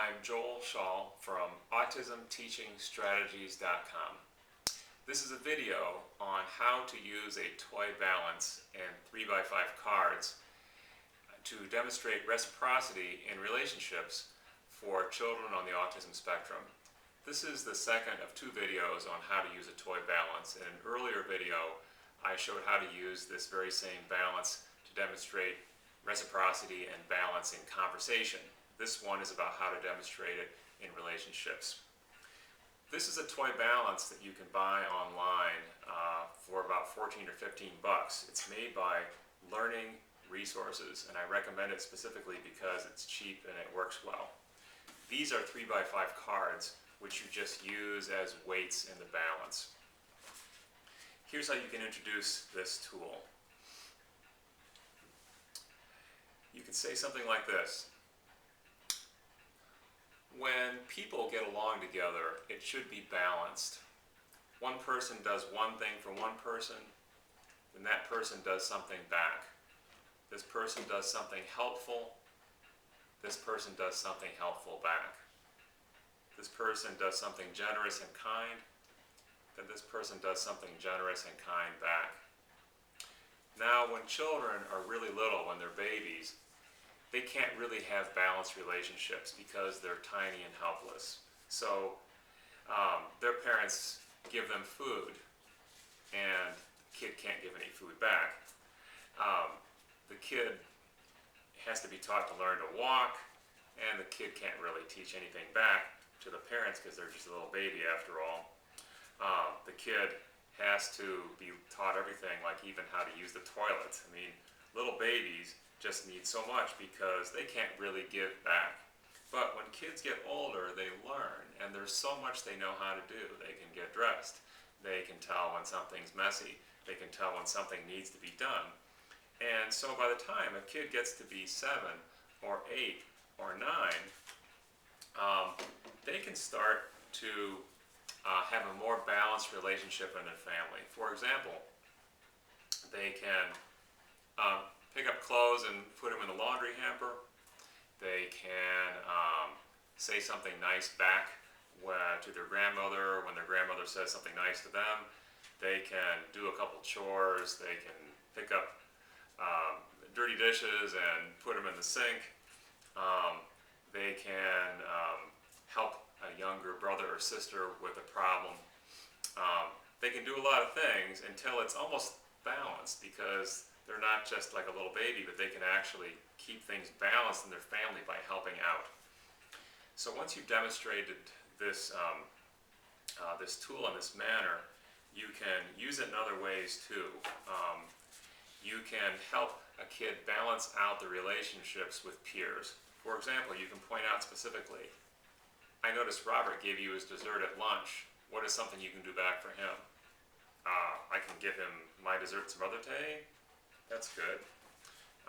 I'm Joel Shaul from AutismTeachingStrategies.com. This is a video on how to use a toy balance and 3x5 cards to demonstrate reciprocity in relationships for children on the autism spectrum. This is the second of two videos on how to use a toy balance. In an earlier video, I showed how to use this very same balance to demonstrate reciprocity and balance in conversation. This one is about how to demonstrate it in relationships. This is a toy balance that you can buy online for about 14 or 15 bucks. It's made by Learning Resources, and I recommend it specifically because it's cheap and it works well. These are 3x5 cards which you just use as weights in the balance. Here's how you can introduce this tool. You can say something like this: when people get along together, it should be balanced. One person does one thing for one person, then that person does something back. This person does something helpful, this person does something helpful back. This person does something generous and kind, then this person does something generous and kind back. Now, when children are really little, when they're babies, they can't really have balanced relationships because they're tiny and helpless. So their parents give them food and the kid can't give any food back. The kid has to be taught to learn to walk, and the kid can't really teach anything back to the parents because they're just a little baby after all. The kid has to be taught everything, like even how to use the toilet. I mean, little babies just need so much because they can't really give back. But when kids get older, they learn, and there's so much they know how to do. They can get dressed. They can tell when something's messy. They can tell when something needs to be done. And so by the time a kid gets to be 7 or 8 or 9, they can start to have a more balanced relationship in their family. For example, they can pick up clothes and put them in the laundry hamper. They can say something nice back to their grandmother when their grandmother says something nice to them. They can do a couple chores. They can pick up dirty dishes and put them in the sink. They can help a younger brother or sister with a problem. They can do a lot of things until it's almost balanced, because they're not just like a little baby, but they can actually keep things balanced in their family by helping out. So once you've demonstrated this, this tool in this manner, you can use it in other ways too. You can help a kid balance out the relationships with peers. For example, you can point out specifically, I noticed Robert gave you his dessert at lunch. What is something you can do back for him? I can give him my dessert some other day. That's good.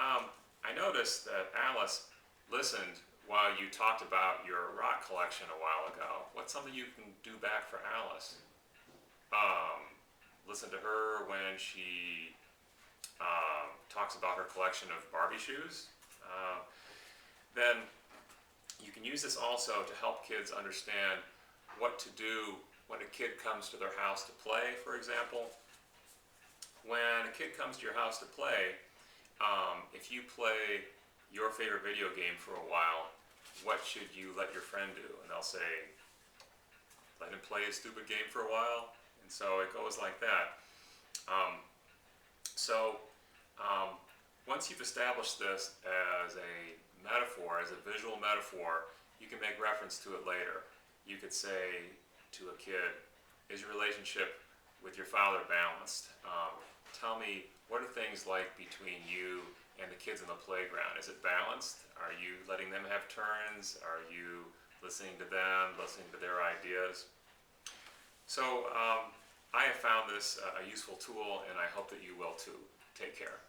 I noticed that Alice listened while you talked about your rock collection a while ago. What's something you can do back for Alice? Listen to her when she talks about her collection of Barbie shoes. Then you can use this also to help kids understand what to do when a kid comes to their house to play, for example. When a kid comes to your house to play, if you play your favorite video game for a while, what should you let your friend do? And they'll say, let him play a stupid game for a while. And so it goes like that. Once you've established this as a metaphor, as a visual metaphor, you can make reference to it later. You could say to a kid, is your relationship with your father balanced? Tell me, what are things like between you and the kids in the playground? Is it balanced? Are you letting them have turns? Are you listening to them, listening to their ideas? So I have found this a useful tool, and I hope that you will too. Take care.